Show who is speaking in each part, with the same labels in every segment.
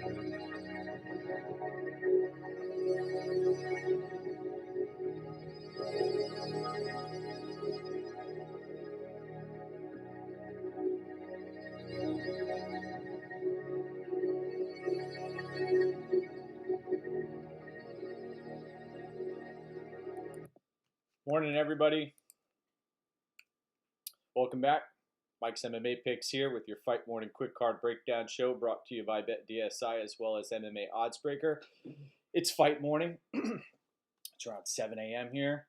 Speaker 1: Morning, everybody. Welcome back. Mike's MMA Picks here with your Fight Morning Quick Card Breakdown show brought to you by BetDSI as well as MMAOddsbreaker. It's Fight Morning. It's around 7 a.m. here.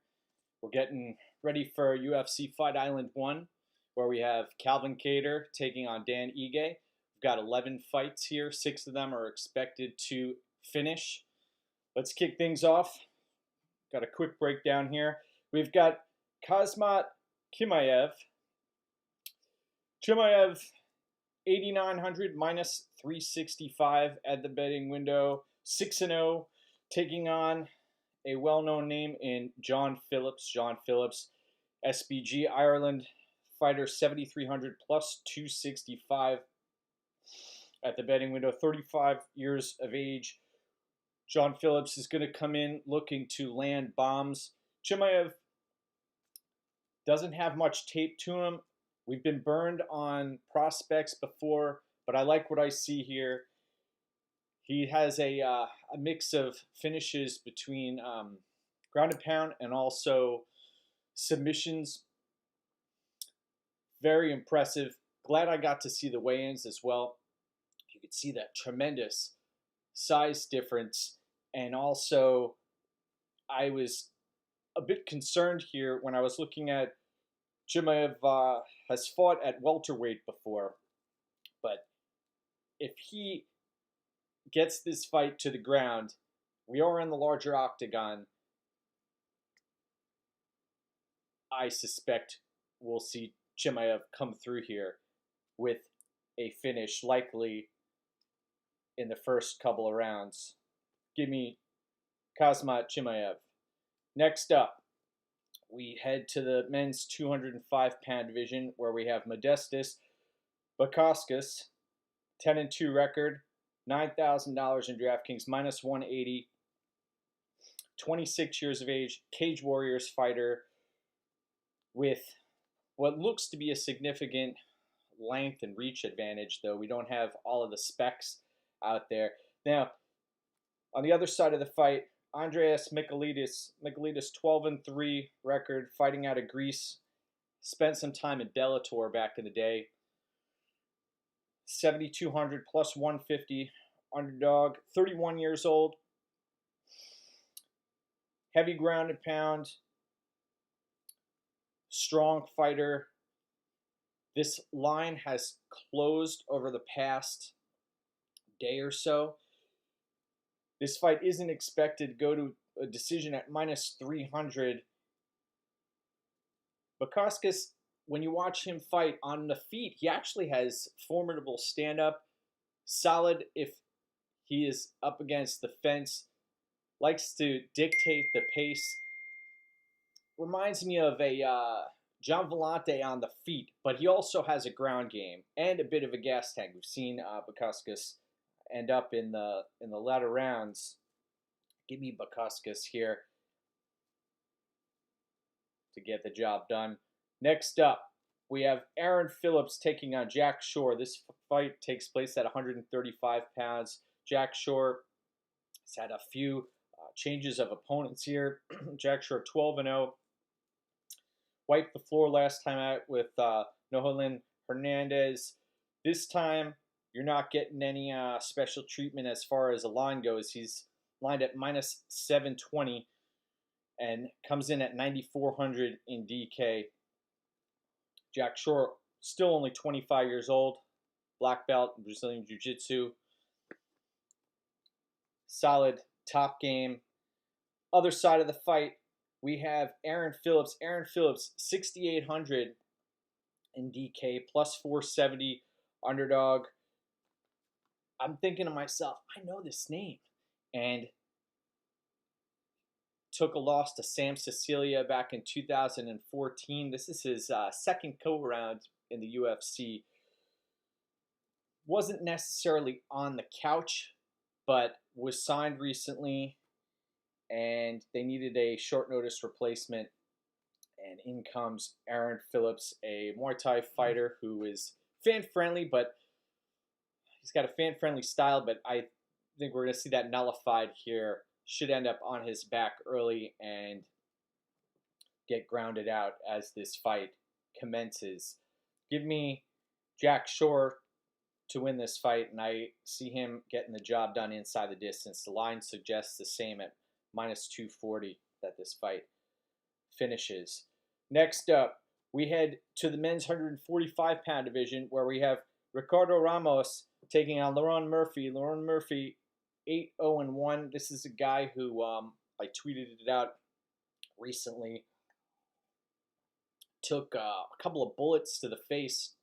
Speaker 1: We're getting ready for UFC Fight Island 1, where we have Calvin Kattar taking on Kattar-Ige. We've got 11 fights here. 6 of them are expected to finish. Let's kick things off. Got a quick breakdown here. We've got Khamzat Chimaev. Chimaev, 8,900 minus 365 at the betting window. 6-0, taking on a well-known name in John Phillips. John Phillips, SBG Ireland fighter, 7,300 plus 265 at the betting window. 35 years of age. John Phillips is going to come in looking to land bombs. Chimaev doesn't have much tape to him. We've been burned on prospects before, but I like what I see here. He has a mix of finishes between ground and pound and also submissions. Very impressive. Glad I got to see the weigh-ins as well. You could see that tremendous size difference. And also, I was a bit concerned here when I was looking at Chimaev has fought at welterweight before, but if he gets this fight to the ground, we are in the larger octagon. I suspect we'll see Chimaev come through here with a finish, likely in the first couple of rounds. Give me Khamzat Chimaev. Next up, we head to the men's 205-pound division where we have Modestas Bukauskas, 10-2 record, $9,000 in DraftKings, minus 180, 26 years of age, Cage Warriors fighter with what looks to be a significant length and reach advantage, though we don't have all of the specs out there. Now, on the other side of the fight, Michailidis, 12-3 record, fighting out of Greece. Spent some time in Bellator back in the day. 7,200 plus 150 underdog. 31 years old. Heavy ground and pound. Strong fighter. This line has closed over the past day or so. This fight isn't expected to go to a decision at minus 300. Bukauskas, when you watch him fight on the feet, he actually has formidable stand-up. Solid if he is up against the fence. Likes to dictate the pace. Reminds me of a John Vellante on the feet, but he also has a ground game and a bit of a gas tank. We've seen Bukauskas end up in the latter rounds. Give me Bukauskas here to get the job done. Next up, we have Aaron Phillips taking on Jack Shore. This fight takes place at 135 pounds. Jack Shore has had a few changes of opponents here. Jack Shore 12-0. Wiped the floor last time out with Nohelin Hernandez. This time, you're not getting any special treatment as far as the line goes. He's lined at minus 720 and comes in at 9,400 in DK. Jack Shore, still only 25 years old. Black belt in Brazilian Jiu-Jitsu. Solid top game. Other side of the fight, we have Aaron Phillips. Aaron Phillips, 6,800 in DK, plus 470 underdog. I'm thinking to myself, I know this name. And took a loss to Sam Cecilia back in 2014. This is his second go-around in the UFC. Wasn't necessarily on the couch but was signed recently, and they needed a short notice replacement. And in comes Aaron Phillips, a Muay Thai fighter who is fan friendly, but he's got a fan friendly style. But I think we're going to see that nullified here. Should end up on his back early and get grounded out as this fight commences. Give me Jack Shore to win this fight, and I see him getting the job done inside the distance. The line suggests the same at minus 240 that this fight finishes. Next up, we head to the men's 145-pound division, where we have Ricardo Ramos taking on Ramos-Murphy. Ramos-Murphy 8-0-1. This is a guy who I tweeted it out recently. Took a couple of bullets to the face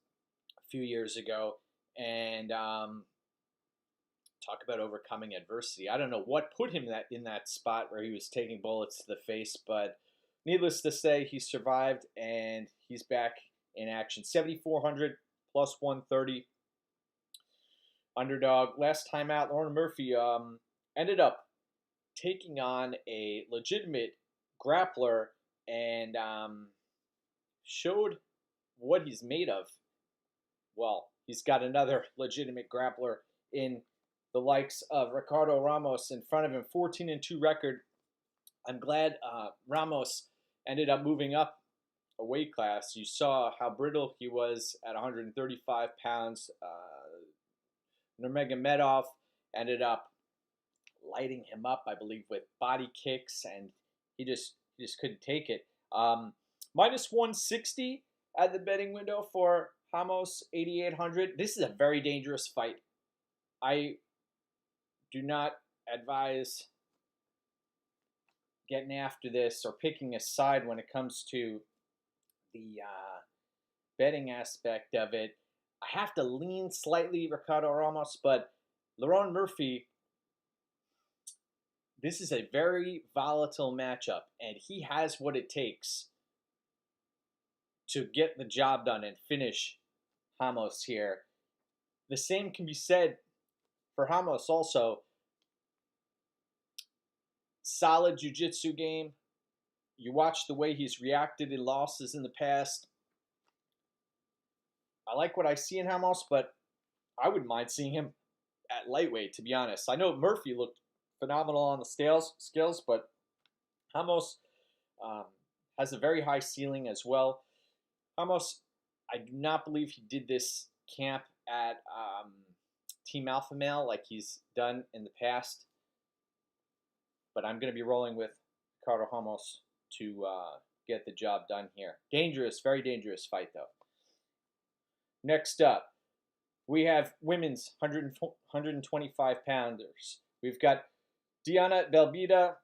Speaker 1: a few years ago, and talk about overcoming adversity. I don't know what put him in that spot where he was taking bullets to the face, but needless to say, he survived and he's back in action. 7,400 plus 130 underdog. Last time out, Ramos-Murphy ended up taking on a legitimate grappler and showed what he's made of. Well, he's got another legitimate grappler in the likes of Ricardo Ramos in front of him. 14-2 record. I'm glad Ramos ended up moving up a weight class. You saw how brittle he was at 135 pounds. Nurmagomedov ended up lighting him up, I believe, with body kicks, and he just couldn't take it. Minus 160 at the betting window for Ramos, 8,800. This is a very dangerous fight. I do not advise getting after this or picking a side when it comes to the betting aspect of it. I have to lean slightly Ricardo Ramos, but Ramos-Murphy, this is a very volatile matchup, and he has what it takes to get the job done and finish Ramos here. The same can be said for Ramos also. Solid jiu-jitsu game. You watch the way he's reacted in losses in the past. I like what I see in Ramos, but I wouldn't mind seeing him at lightweight, to be honest. I know Murphy looked phenomenal on the scales, but Ramos has a very high ceiling as well. Ramos, I do not believe he did this camp at Team Alpha Male like he's done in the past. But I'm going to be rolling with Ricardo Ramos to get the job done here. Dangerous, very dangerous fight, though. Next up, we have women's 125-pounders. We've got Diana Belbita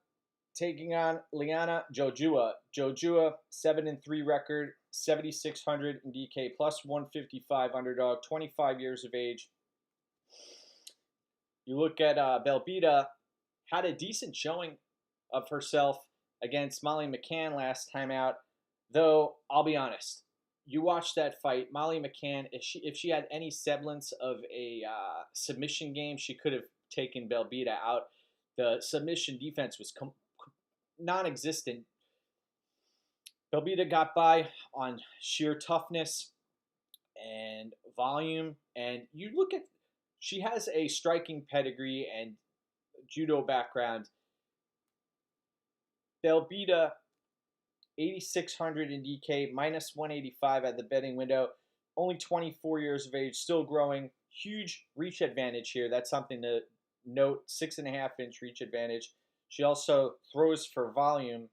Speaker 1: taking on Liana-Jojua. Jojua, 7-3 record, 7,600 in DK, plus 155 underdog, 25 years of age. You look at Belbita, had a decent showing of herself against Molly McCann last time out, though I'll be honest, you watch that fight, Molly McCann, if she had any semblance of a submission game, she could have taken Belbita out. The submission defense was non-existent. Belbita got by on sheer toughness and volume, and you look at, she has a striking pedigree and judo background. Belbita, 8,600 in DK, minus 185 at the betting window. Only 24 years of age, still growing. Huge reach advantage here. That's something to note. 6.5-inch reach advantage. She also throws for volume.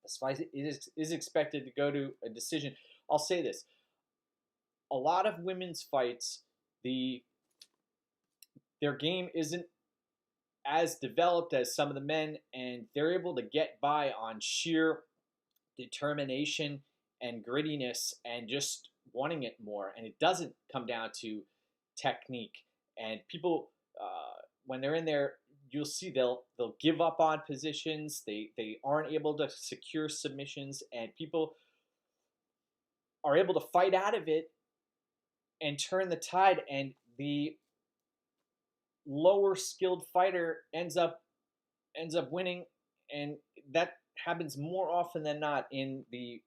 Speaker 1: This fight is expected to go to a decision. I'll say this. A lot of women's fights, their game isn't as developed as some of the men, and they're able to get by on sheer determination and grittiness and just wanting it more. And it doesn't come down to technique. And people, when they're in there, you'll see they'll give up on positions. They aren't able to secure submissions, and people are able to fight out of it and turn the tide. And the lower skilled fighter ends up winning, and that happens more often than not in the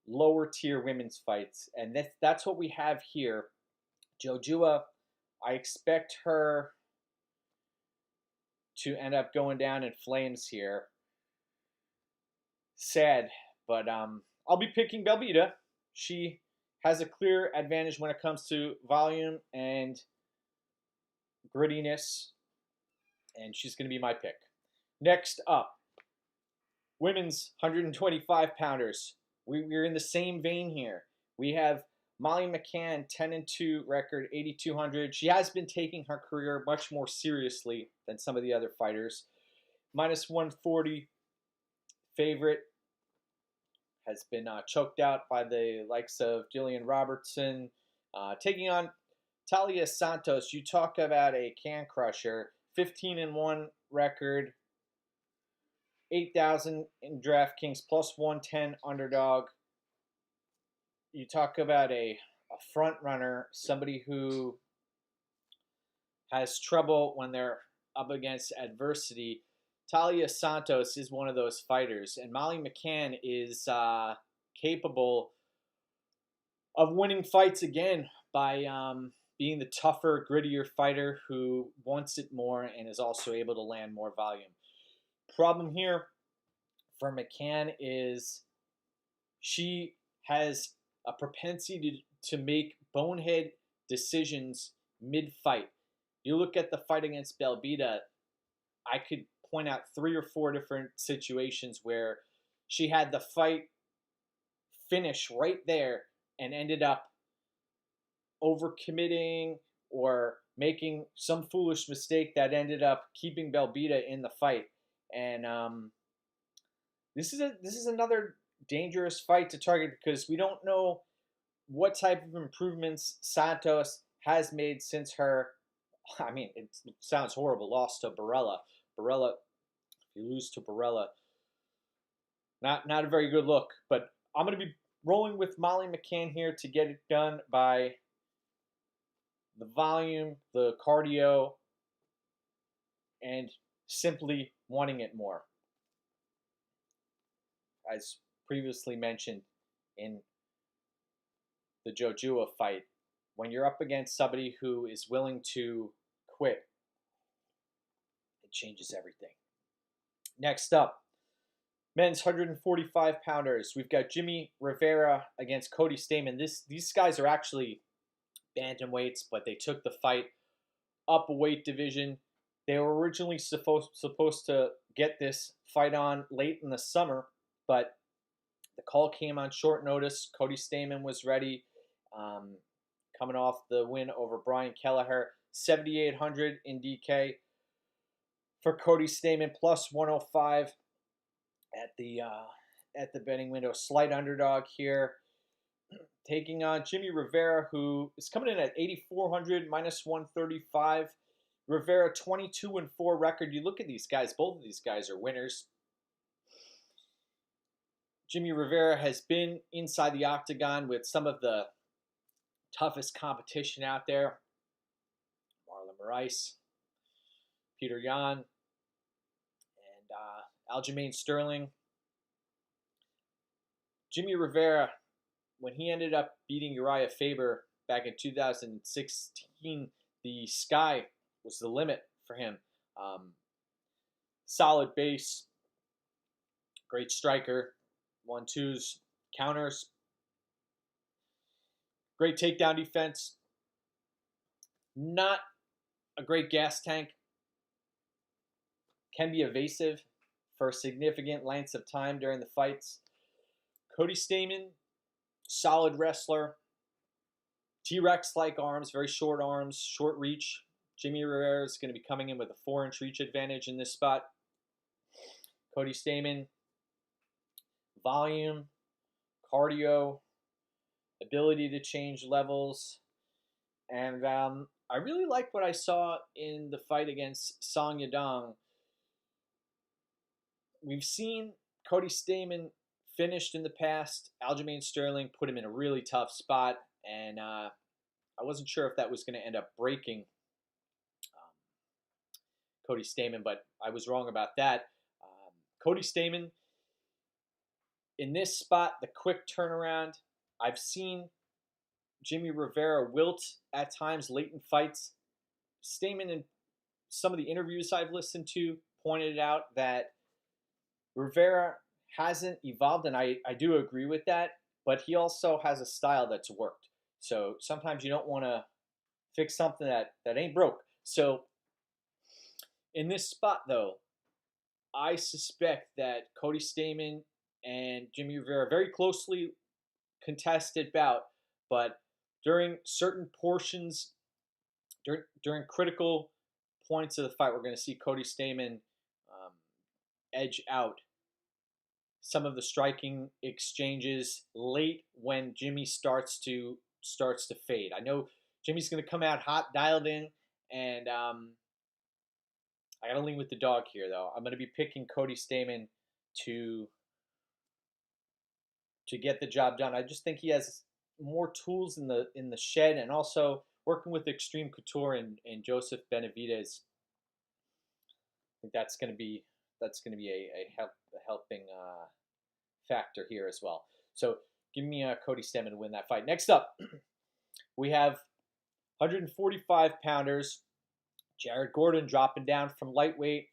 Speaker 1: lower tier women's fights, and that's what we have here. Jojua, I expect her to end up going down in flames here. Sad, but I'll be picking Belbita. She has a clear advantage when it comes to volume and grittiness, and she's going to be my pick. Next up, women's 125 pounders. We're in the same vein here. We have Molly McCann, 10-2 record, 8,200. She has been taking her career much more seriously than some of the other fighters. Minus 140 favorite. Has been choked out by the likes of Jillian Robertson. Taking on Alhassan-Lazzez. You talk about a can crusher. 15-1 record. 8,000 in DraftKings, plus 110 underdog. You talk about a front runner, somebody who has trouble when they're up against adversity. Alhassan-Lazzez is one of those fighters, and Molly McCann is capable of winning fights again by being the tougher, grittier fighter who wants it more and is also able to land more volume. Problem here for McCann is she has a propensity to make bonehead decisions mid-fight. You look at the fight against Belbita, I could point out 3 or 4 different situations where she had the fight finish right there and ended up overcommitting or making some foolish mistake that ended up keeping Belbita in the fight. And this is another dangerous fight to target because we don't know what type of improvements Santos has made since her, I mean, it sounds horrible, loss to Barella. Barella, if you lose to Barella, not a very good look. But I'm going to be rolling with Molly McCann here to get it done by the volume, the cardio, and simply wanting it more. As previously mentioned in the Jojua fight, when you're up against somebody who is willing to quit, it changes everything. Next up, men's 145 pounders. We've got Jimmy Rivera against Cody Stamann. These guys are actually bantamweights, but they took the fight up a weight division. They were originally supposed to get this fight on late in the summer, but the call came on short notice. Cody Stamann was ready, coming off the win over Brian Kelleher. 7,800 in DK for Cody Stamann, plus 105 at the betting window. Slight underdog here, taking on Jimmy Rivera, who is coming in at 8,400, minus 135. Rivera, 22-4 record. You look at these guys; both of these guys are winners. Jimmy Rivera has been inside the octagon with some of the toughest competition out there. Marlon Moraes, Peter Yan, and Aljamain Sterling. Jimmy Rivera, when he ended up beating Uriah Faber back in 2016, the sky was the limit for him. Solid base, great striker, 1-2s, counters, great takedown defense. Not a great gas tank. Can be evasive for significant lengths of time during the fights. Cody Stamann, solid wrestler. T-Rex-like arms, very short arms, short reach. Jimmy Rivera is going to be coming in with a 4-inch reach advantage in this spot. Cody Stamann, volume, cardio, ability to change levels. And I really like what I saw in the fight against Song Yadong. We've seen Cody Stamann finished in the past. Aljamain Sterling put him in a really tough spot, and I wasn't sure if that was going to end up breaking Cody Stamann, but I was wrong about that. Cody Stamann, in this spot, the quick turnaround, I've seen Jimmy Rivera wilt at times late in fights. Stamann, in some of the interviews I've listened to, pointed out that Rivera hasn't evolved, and I do agree with that, but he also has a style that's worked. So sometimes you don't want to fix something that ain't broke. So in this spot, though, I suspect that Cody Stamann and Jimmy Rivera very closely contested bout, but during certain portions, during critical points of the fight, we're going to see Cody Stamann edge out some of the striking exchanges late when Jimmy starts to fade. I know Jimmy's going to come out hot, dialed in, and I got to lean with the dog here, though. I'm going to be picking Cody Stamann to get the job done. I just think he has more tools in the shed, and also working with Extreme Couture and Joseph Benavidez. I think that's going to be a helping factor here as well. So give me Cody Stamann to win that fight. Next up, we have 145 pounders. Jared Gordon dropping down from lightweight,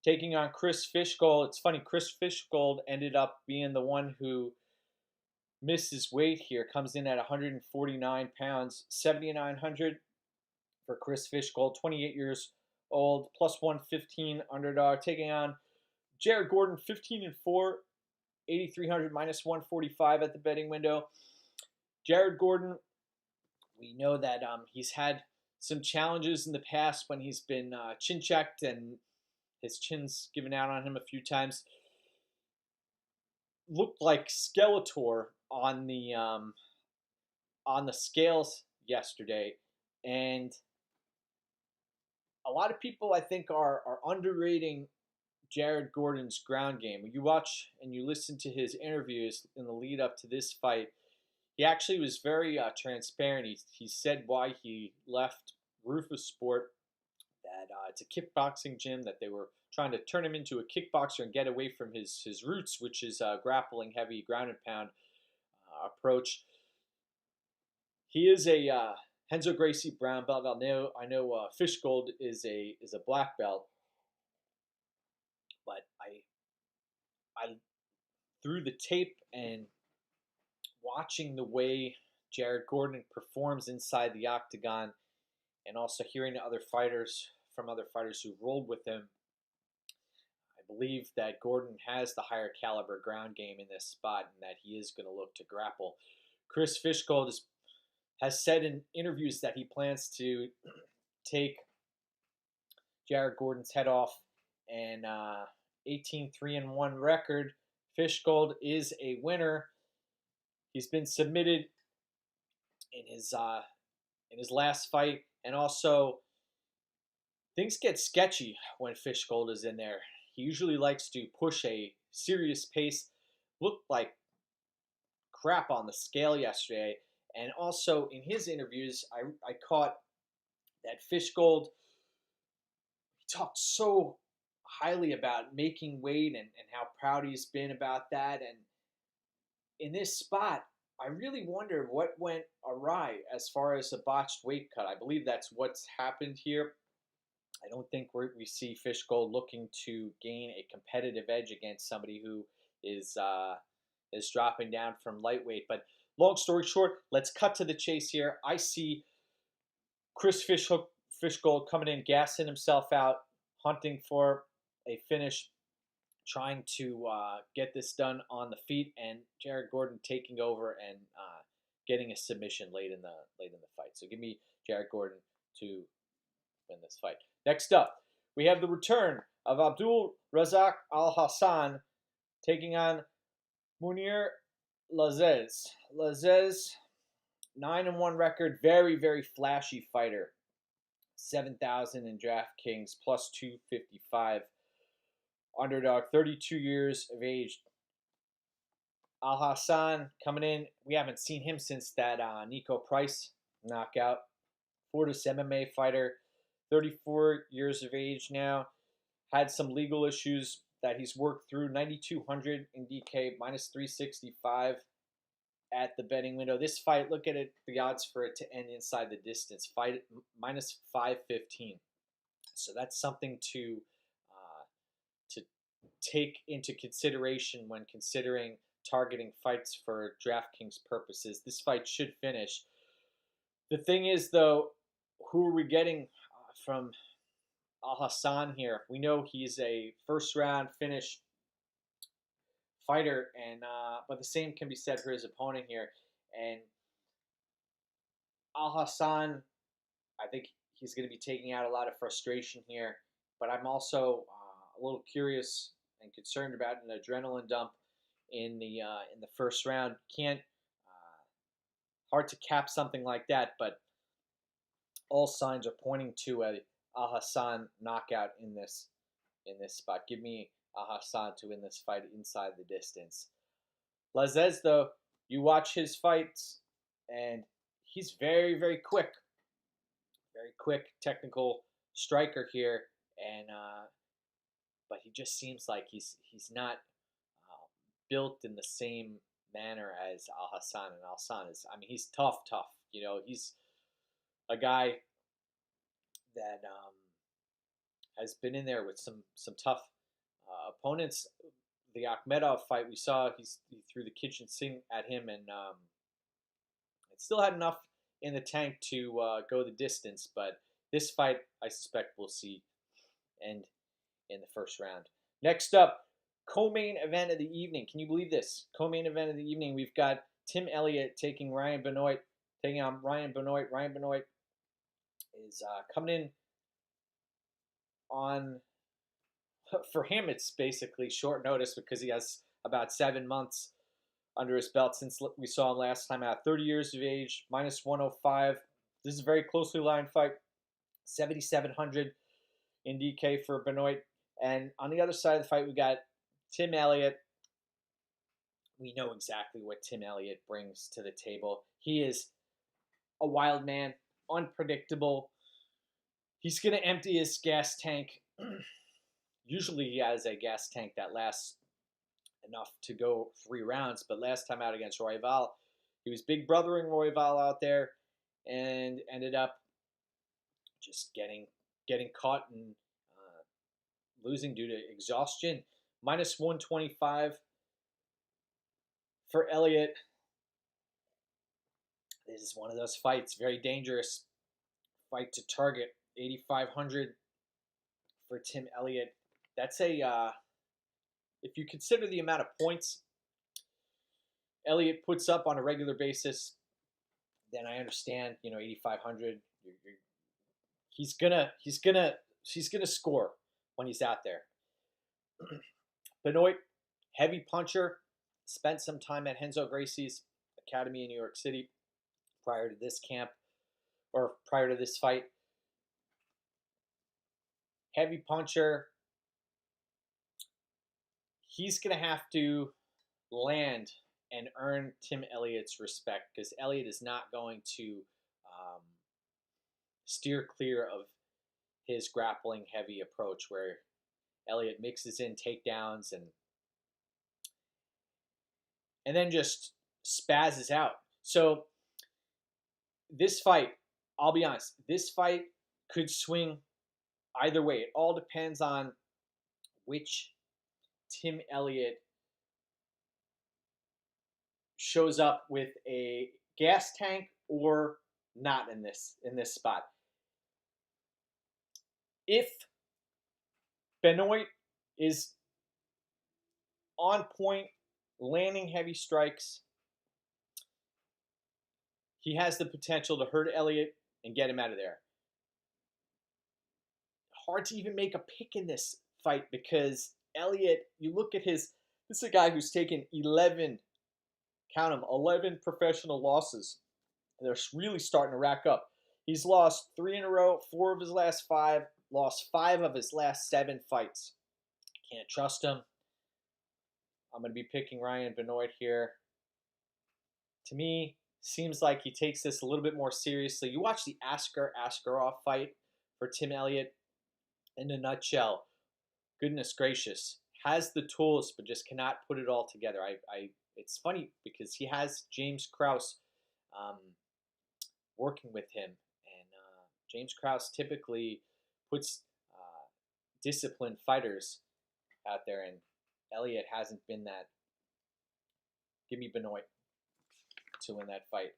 Speaker 1: taking on Chris Fishgold. It's funny, Chris Fishgold ended up being the one who missed his weight here. Comes in at 149 pounds, 7,900 for Chris Fishgold, 28 years old, plus 115 underdog, taking on Jared Gordon, 15-4, 8,300, minus 145 at the betting window. Jared Gordon, we know that he's had some challenges in the past when he's been chin checked and his chin's given out on him a few times. Looked like Skeletor on the scales yesterday, and a lot of people, I think, are underrating Jared Gordon's ground game. When you watch and you listen to his interviews in the lead up to this fight, he actually was very transparent. He said why he left Rufus-Sport, that it's a kickboxing gym, that they were trying to turn him into a kickboxer and get away from his roots, which is grappling heavy, ground and pound approach. He is a Renzo Gracie brown belt. I know Fishgold is a black belt, but I through the tape and watching the way Jared Gordon performs inside the octagon, and also hearing other fighters who rolled with him, I believe that Gordon has the higher caliber ground game in this spot, and that he is going to look to grapple. Chris Fishgold has said in interviews that he plans to take Jared Gordon's head off, and 18-3-1 record. Fishgold is a winner. He's been submitted in his last fight, and also things get sketchy when Fishgold is in there. He usually likes to push a serious pace. Looked like crap on the scale yesterday, and also in his interviews, I caught that Fishgold talked so highly about making weight and how proud he's been about that. And in this spot, I really wonder what went awry as far as a botched weight cut. I believe that's what's happened here. I don't think we see Fishgold looking to gain a competitive edge against somebody who is dropping down from lightweight. But long story short, let's cut to the chase here. I see Chris Fishgold coming in, gassing himself out, hunting for a finish, trying to get this done on the feet, and Jared Gordon taking over and getting a submission late in the fight. So give me Jared Gordon to win this fight. Next up, we have the return of Abdul Razak Alhassan taking on Alhassan-Lazzez. Lazzez, 9-1 record, very, very flashy fighter. 7,000 in DraftKings, plus 255. Underdog, 32 years of age. Alhassan coming in. We haven't seen him since that Nico Price knockout. Fortis MMA fighter, 34 years of age now. had some legal issues that he's worked through. 9,200 in DK, minus 365 at the betting window. This fight, look at it, the odds for it to end inside the distance. Fight minus 515. So that's something to take into consideration when considering targeting fights for DraftKings purposes. This fight should finish. The thing is, though, who are we getting from Alhassan here? We know he's a first-round finish fighter, and but the same can be said for his opponent here. And Alhassan, I think he's going to be taking out a lot of frustration here. But I'm also a little curious and concerned about an adrenaline dump in the first round. Can't hard to cap something like that, but all signs are pointing to a Alhassan knockout in this spot. Give me Alhassan to win this fight inside the distance. Lazzez, though, you watch his fights, and he's very, very quick. Very quick, technical striker here, and but he just seems like he's not built in the same manner as Alhassan. And Alhassan is, I mean, he's tough. You know, he's a guy that has been in there with some tough opponents. The Akhmedov fight we saw, he threw the kitchen sink at him, and it still had enough in the tank to go the distance. But this fight, I suspect we'll see end in the first round. Next up, co-main event of the evening. Can you believe this? Co-main event of the evening. We've got Tim Elliott taking Ryan-Benoit, taking on Ryan-Benoit. Ryan-Benoit is coming in on, for him, it's basically short notice because he has about 7 months under his belt since we saw him last time out. 30 years of age, minus 105. This is a very closely lined fight. 7,700 in DK for Benoit. And on the other side of the fight, we got Tim Elliott. We know exactly what Tim Elliott brings to the table. He is a wild man, unpredictable. He's going to empty his gas tank. Usually he has a gas tank that lasts enough to go 3 rounds, but last time out against Royval, he was big brothering Royval out there and ended up just getting caught and losing due to exhaustion. Minus 125 for Elliott. This is one of those fights, very dangerous fight to target. 8,500 for Tim Elliott. That's a, if you consider the amount of points Elliott puts up on a regular basis, then I understand, 8,500. He's gonna score when he's out there. Benoit, heavy puncher, spent some time at Renzo Gracie's academy in New York City prior to this camp, or prior to this fight. Heavy puncher. He's going to have to land and earn Tim Elliott's respect, because Elliott is not going to steer clear of his grappling heavy approach where Elliott mixes in takedowns and then just spazzes out. So this fight, I'll be honest, this fight could swing either way. It all depends on which Tim Elliott shows up with a gas tank or not in this spot. If Benoit is on point, landing heavy strikes, he has the potential to hurt Elliott and get him out of there. Hard to even make a pick in this fight because Elliott, you look at this is a guy who's taken 11 professional losses. They're really starting to rack up. He's lost 3 in a row, 4 of his last 5, lost 5 of his last 7 fights. Can't trust him. I'm going to be picking Ryan-Benoit here. To me, seems like he takes this a little bit more seriously. You watch the Askarov fight for Tim Elliott. In a nutshell, goodness gracious, has the tools but just cannot put it all together. It's funny because he has James Krause working with him, and James Krause typically puts disciplined fighters out there, and Elliott hasn't been that. Give me Benoit to win that fight.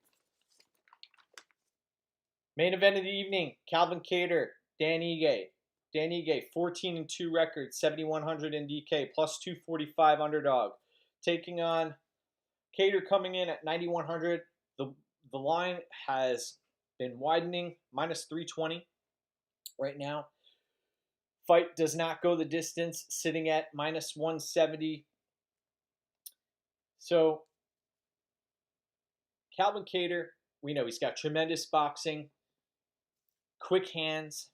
Speaker 1: Main event of the evening, Calvin Kattar, Dan Ige. Dan Ige, 14-2 record, 7,100 in DK, plus 245 underdog. Taking on Kattar coming in at 9,100. The line has been widening, minus 320 right now. Fight does not go the distance, sitting at minus 170. So, Calvin Kattar, we know he's got tremendous boxing, quick hands,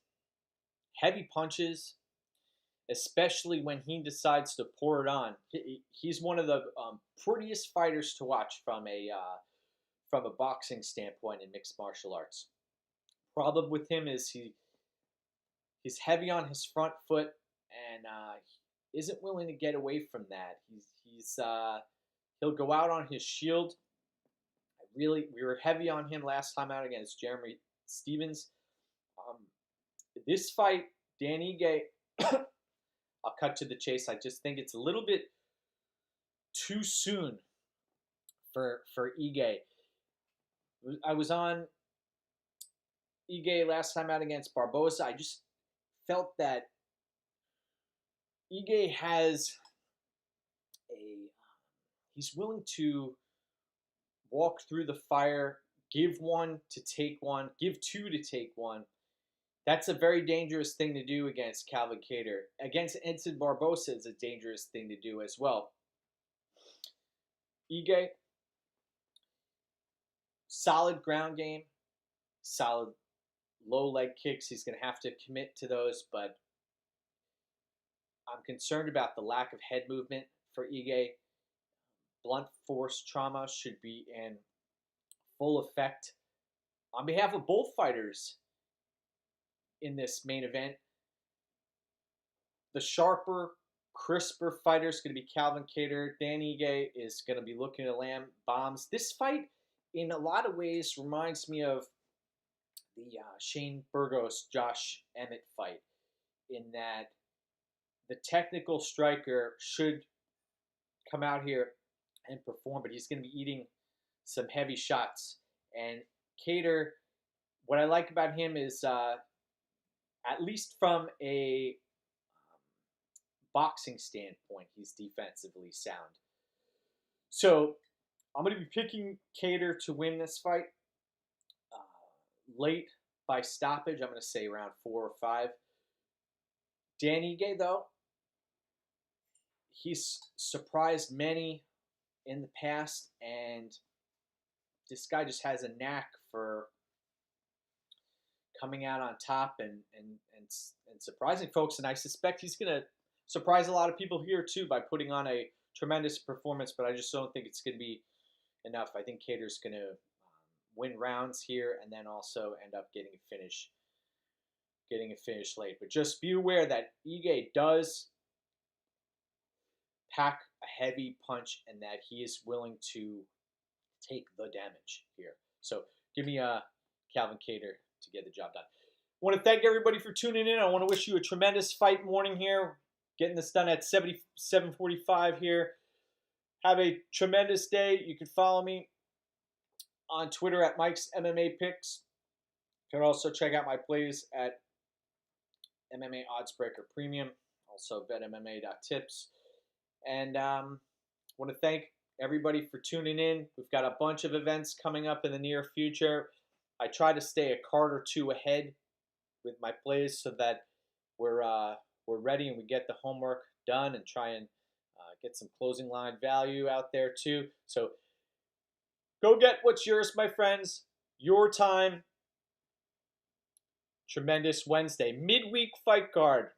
Speaker 1: heavy punches, especially when he decides to pour it on. He's one of the prettiest fighters to watch from a boxing standpoint in mixed martial arts. Problem with him is he's heavy on his front foot and isn't willing to get away from that. He'll go out on his shield. We were heavy on him last time out against Jeremy Stevens. This fight, Dan Ige, I'll cut to the chase. I just think it's a little bit too soon for Ige. I was on Ige last time out against Barboza. I just felt that Ige has he's willing to walk through the fire, give one to take one, give two to take one. That's a very dangerous thing to do against Calvin Kattar. Against Edson Barboza is a dangerous thing to do as well. Ige, solid ground game, solid low leg kicks. He's going to have to commit to those, but I'm concerned about the lack of head movement for Ige. Blunt force trauma should be in full effect. On behalf of both fighters in this main event, the sharper, crisper fighter is going to be Calvin Kattar. Dan Ige is going to be looking to land bombs. This fight, in a lot of ways, reminds me of the Shane Burgos-Josh Emmett fight, in that the technical striker should come out here and perform, but he's going to be eating some heavy shots. And Kattar, what I like about him is, at least from a boxing standpoint, he's defensively sound. So I'm going to be picking Kattar to win this fight late by stoppage. I'm going to say around 4 or 5. Dan Ige, though, he's surprised many in the past, and this guy just has a knack for coming out on top and surprising folks. And I suspect he's going to surprise a lot of people here too by putting on a tremendous performance, but I just don't think it's going to be enough. I think Kattar's going to win rounds here and then also end up getting a finish late. But just be aware that Ige does pack a heavy punch and that he is willing to take the damage here. So give me Calvin Kattar to get the job done. I want to thank everybody for tuning in. I want to wish you a tremendous fight morning here. Getting this done at 7:45 here. Have a tremendous day. You can follow me on Twitter at MikesMMAPicks. You can also check out my plays at MMAOddsbreaker Premium. Also betMMA.tips. And want to thank everybody for tuning in. We've got a bunch of events coming up in the near future. I try to stay a card or two ahead with my plays so that we're ready and we get the homework done and try and get some closing line value out there too. So go get what's yours, my friends. Your time. Tremendous Wednesday. Midweek fight card.